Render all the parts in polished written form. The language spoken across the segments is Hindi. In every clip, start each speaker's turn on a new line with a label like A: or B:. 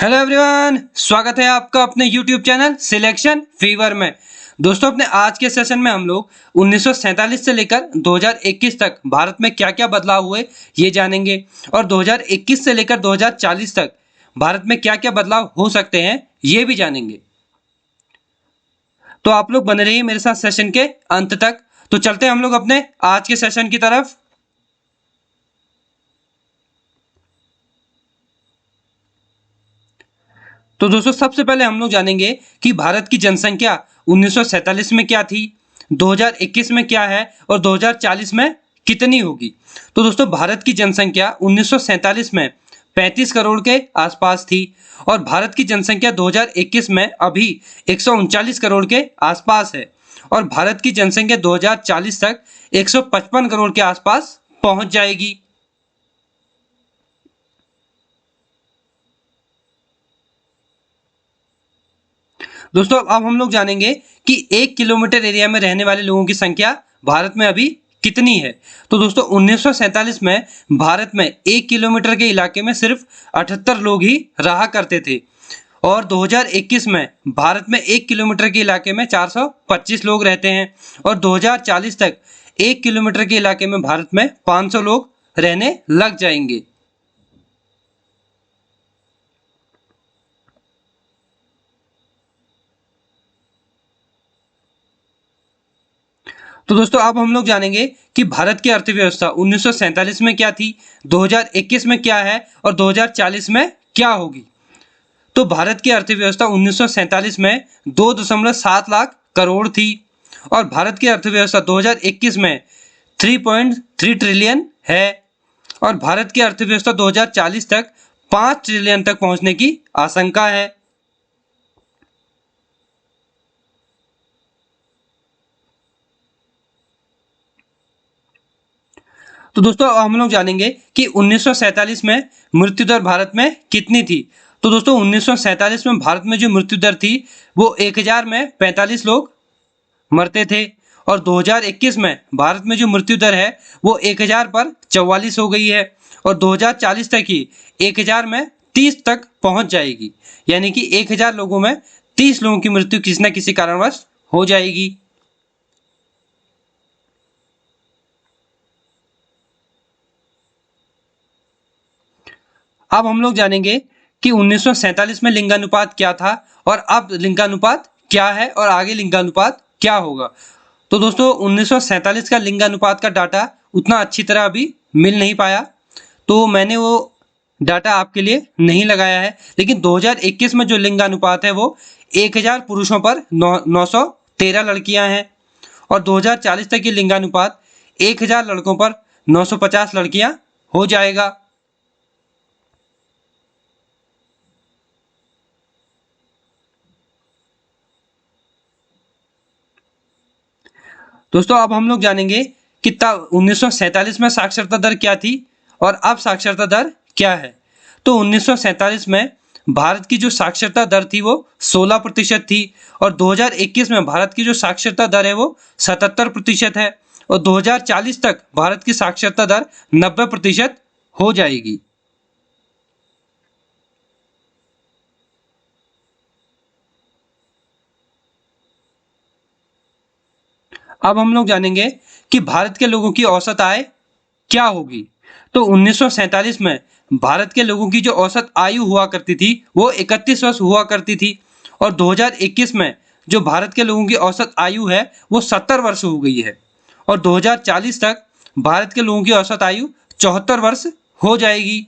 A: हेलो एवरीवन, स्वागत है आपका अपने YouTube चैनल सिलेक्शन फीवर में। दोस्तों, अपने आज के सेशन में हम लोग 1947 से लेकर 2021 तक भारत में क्या क्या बदलाव हुए ये जानेंगे और 2021 से लेकर 2040 तक भारत में क्या क्या बदलाव हो सकते हैं ये भी जानेंगे। तो आप लोग बने रहिए मेरे साथ सेशन के अंत तक। तो चलते हैं हम लोग अपने आज के सेशन की तरफ। तो दोस्तों, सबसे पहले हम लोग जानेंगे कि भारत की जनसंख्या 1947 में क्या थी, 2021 में क्या है और 2040 में कितनी होगी। तो दोस्तों, भारत की जनसंख्या 1947 में 35 करोड़ के आसपास थी और भारत की जनसंख्या 2021 में अभी 139 करोड़ के आसपास है और भारत की जनसंख्या 2040 तक 155 करोड़ के आसपास पहुंच जाएगी। दोस्तों, अब हम लोग जानेंगे कि 1 किलोमीटर एरिया में रहने वाले लोगों की संख्या भारत में अभी कितनी है। तो दोस्तों, 1947 में भारत में 1 किलोमीटर के इलाके में सिर्फ 78 लोग ही रहा करते थे और 2021 में भारत में 1 किलोमीटर के इलाके में 425 लोग रहते हैं और 2040 तक 1 किलोमीटर के इलाके में भारत में 500 लोग रहने लग जाएंगे। तो दोस्तों, अब हम लोग जानेंगे कि भारत की अर्थव्यवस्था 1947 में क्या थी, 2021 में क्या है और 2040 में क्या होगी। तो भारत की अर्थव्यवस्था 1947 में 2.7 लाख करोड़ थी और भारत की अर्थव्यवस्था 2021 में 3.3 ट्रिलियन है और भारत की अर्थव्यवस्था 2040 तक 5 ट्रिलियन तक पहुंचने की आशंका है। तो दोस्तों, हम लोग जानेंगे कि 1947 में मृत्यु दर भारत में कितनी थी। तो दोस्तों, 1947 में भारत में जो मृत्यु दर थी वो 1000 में 45 लोग मरते थे और 2021 में भारत में जो मृत्यु दर है वो 1000 पर 44 हो गई है और 2040 तक ही 1000 में 30 तक पहुंच जाएगी। यानी कि 1000 लोगों में 30 लोगों की मृत्यु किसी न किसी कारणवश हो जाएगी। अब हम लोग जानेंगे कि 1947 में लिंगानुपात क्या था और अब लिंगानुपात क्या है और आगे लिंगानुपात क्या होगा। तो दोस्तों, 1947 का लिंगानुपात का डाटा उतना अच्छी तरह अभी मिल नहीं पाया, तो मैंने वो डाटा आपके लिए नहीं लगाया है। लेकिन 2021 में जो लिंगानुपात है वो 1000 पुरुषों पर 913 लड़कियां हैं और 2040 तक ये लिंगानुपात 1000 लड़कों पर 950 लड़कियां हो जाएगा। दोस्तों, अब हम लोग जानेंगे कि तब 1947 में साक्षरता दर क्या थी और अब साक्षरता दर क्या है। तो 1947 में भारत की जो साक्षरता दर थी वो 16% थी और 2021 में भारत की जो साक्षरता दर है वो 77% है और 2040 तक भारत की साक्षरता दर 90% हो जाएगी। अब हम लोग जानेंगे कि भारत के लोगों की औसत आय क्या होगी। तो 1947 में भारत के लोगों की जो औसत आयु हुआ करती थी वो 31 वर्ष हुआ करती थी और 2021 में जो भारत के लोगों की औसत आयु है वो 70 वर्ष हो गई है और 2040 तक भारत के लोगों की औसत आयु 74 वर्ष हो जाएगी।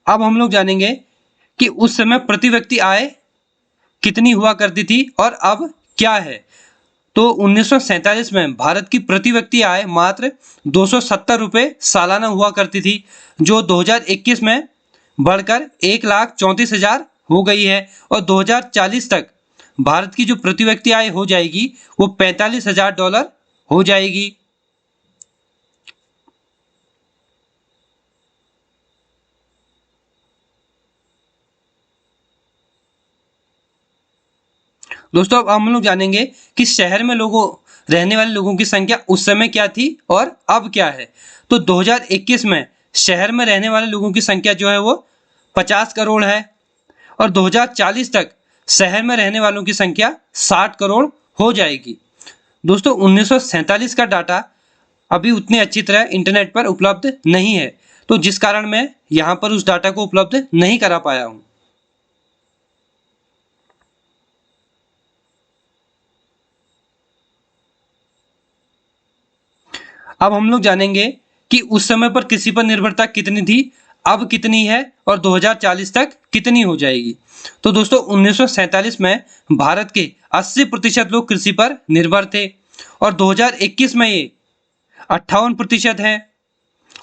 A: अब हम लोग जानेंगे कि उस समय प्रति व्यक्ति आय कितनी हुआ करती थी और अब क्या है। तो 1947 में भारत की प्रति व्यक्ति आय मात्र 270 रुपये सालाना हुआ करती थी, जो 2021 में बढ़कर 1,34,000 हो गई है और 2040 तक भारत की जो प्रति व्यक्ति आय हो जाएगी वो $45,000 हो जाएगी। दोस्तों, अब हम लोग जानेंगे कि शहर में लोगों रहने वाले लोगों की संख्या उस समय क्या थी और अब क्या है। तो 2021 में शहर में रहने वाले लोगों की संख्या जो है वो 50 करोड़ है और 2040 तक शहर में रहने वालों की संख्या 60 करोड़ हो जाएगी। दोस्तों 1947 का डाटा अभी उतनी अच्छी तरह इंटरनेट पर उपलब्ध नहीं है, तो जिस कारण मैं यहाँ पर उस डाटा को उपलब्ध नहीं करा पाया हूँ। अब हम लोग जानेंगे कि उस समय पर कृषि पर निर्भरता कितनी थी, अब कितनी है और 2040 तक कितनी हो जाएगी। तो दोस्तों 1947 में भारत के 80% लोग कृषि पर निर्भर थे और 2021 में ये 58% है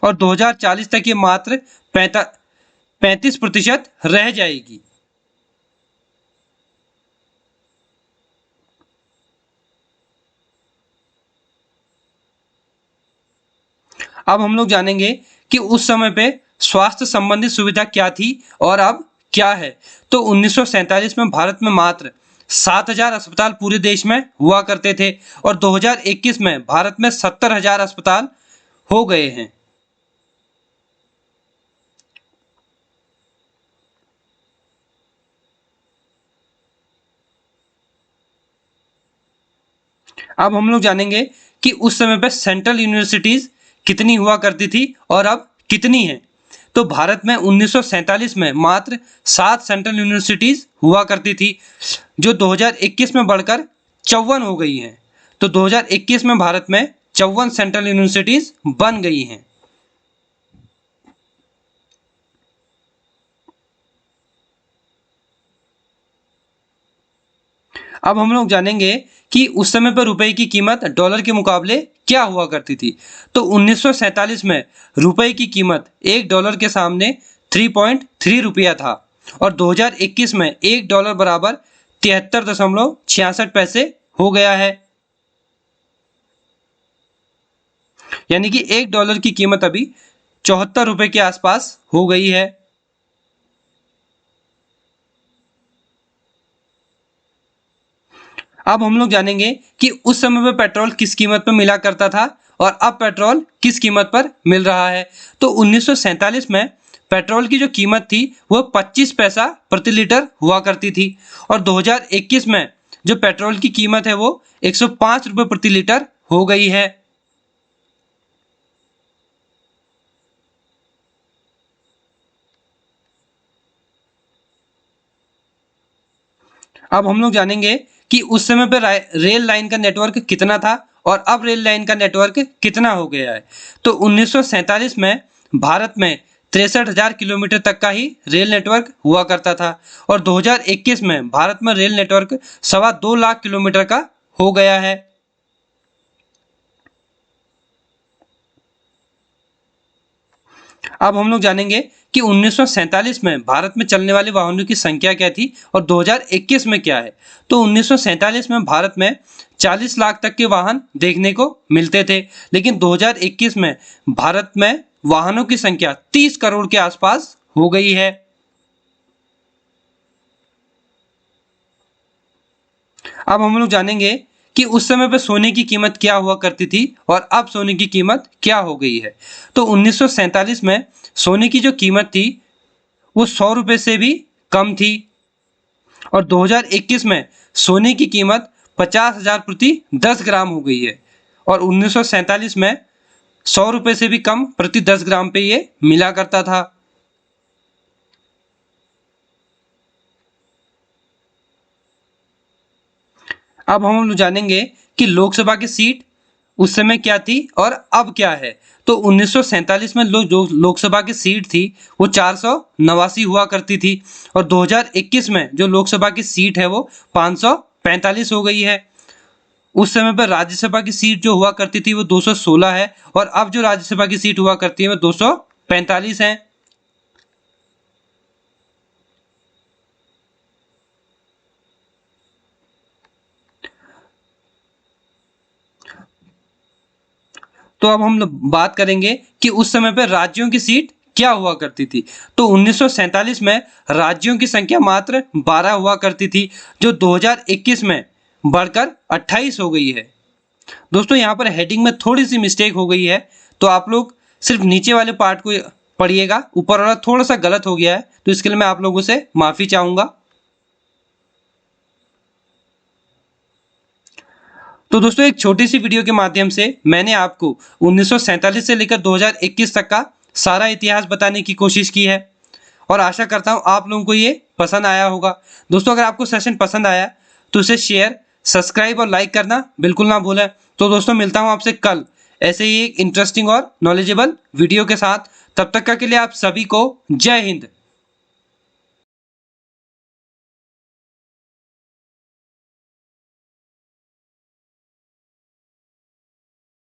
A: और 2040 तक ये मात्र 35% रह जाएगी। अब हम लोग जानेंगे कि उस समय पे स्वास्थ्य संबंधी सुविधा क्या थी और अब क्या है। तो 1947 में भारत में मात्र 7,000 अस्पताल पूरे देश में हुआ करते थे और 2021 में भारत में 70,000 अस्पताल हो गए हैं। अब हम लोग जानेंगे कि उस समय पे सेंट्रल यूनिवर्सिटीज कितनी हुआ करती थी और अब कितनी है। तो भारत में 1947 में मात्र 7 सेंट्रल यूनिवर्सिटीज हुआ करती थी, जो 2021 में बढ़कर 54 हो गई हैं। तो 2021 में भारत में 54 सेंट्रल यूनिवर्सिटीज बन गई हैं। अब हम लोग जानेंगे कि उस समय पर रुपए की कीमत डॉलर के मुकाबले क्या हुआ करती थी। तो 1947 में रुपए की कीमत $1 के सामने 3.3 रुपया था और 2021 में $1 बराबर 73.66 पैसे हो गया है। यानी कि $1 की कीमत अभी 74 रुपए के आसपास हो गई है। अब हम लोग जानेंगे कि उस समय में पेट्रोल किस कीमत पर मिला करता था और अब पेट्रोल किस कीमत पर मिल रहा है। तो 1947 में पेट्रोल की जो कीमत थी वो 25 पैसा प्रति लीटर हुआ करती थी और 2021 में जो पेट्रोल की कीमत है वो 105 रुपये प्रति लीटर हो गई है। अब हम लोग जानेंगे कि उस समय पर रेल लाइन का नेटवर्क कितना था और अब रेल लाइन का नेटवर्क कितना हो गया है। तो 1947 में भारत में 63,000 किलोमीटर तक का ही रेल नेटवर्क हुआ करता था और 2021 में भारत में रेल नेटवर्क 2.25 लाख किलोमीटर का हो गया है। अब हम लोग जानेंगे कि 1947 में भारत में चलने वाले वाहनों की संख्या क्या थी और 2021 में क्या है। तो 1947 में भारत में 40 लाख तक के वाहन देखने को मिलते थे, लेकिन 2021 में भारत में वाहनों की संख्या 30 करोड़ के आसपास हो गई है। अब हम लोग जानेंगे कि उस समय पर सोने की कीमत क्या हुआ करती थी और अब सोने की कीमत क्या हो गई है। तो 1947 में सोने की जो कीमत थी वो 100 रुपये से भी कम थी और 2021 में सोने की कीमत 50,000 प्रति 10 ग्राम हो गई है और 1947 में 100 रुपये से भी कम प्रति 10 ग्राम पे ये मिला करता था। अब हम लोग जानेंगे कि लोकसभा की सीट उस समय क्या थी और अब क्या है। तो 1947 में जो लोकसभा की सीट थी वो 489 हुआ करती थी और 2021 में जो लोकसभा की सीट है वो 545 हो गई है। उस समय पर राज्यसभा की सीट जो हुआ करती थी वो 216 है और अब जो राज्यसभा की सीट हुआ करती है वो 245 है। तो अब हम लोग बात करेंगे कि उस समय पर राज्यों की सीट क्या हुआ करती थी। तो 1947 में राज्यों की संख्या मात्र 12 हुआ करती थी, जो 2021 में बढ़कर 28 हो गई है। दोस्तों यहाँ पर हेडिंग में थोड़ी सी मिस्टेक हो गई है, तो आप लोग सिर्फ नीचे वाले पार्ट को पढ़िएगा, ऊपर वाला थोड़ा सा गलत हो गया है, तो इसके लिए मैं आप लोगों से माफी चाहूंगा। तो दोस्तों एक छोटी सी वीडियो के माध्यम से मैंने आपको 1947 से लेकर 2021 तक का सारा इतिहास बताने की कोशिश की है और आशा करता हूं आप लोगों को ये पसंद आया होगा। दोस्तों अगर आपको सेशन पसंद आया तो इसे शेयर, सब्सक्राइब और लाइक करना बिल्कुल ना भूलें। तो दोस्तों मिलता हूं आपसे कल ऐसे ही एक इंटरेस्टिंग और नॉलेजेबल वीडियो के साथ। तब तक के लिए आप सभी को जय हिंद।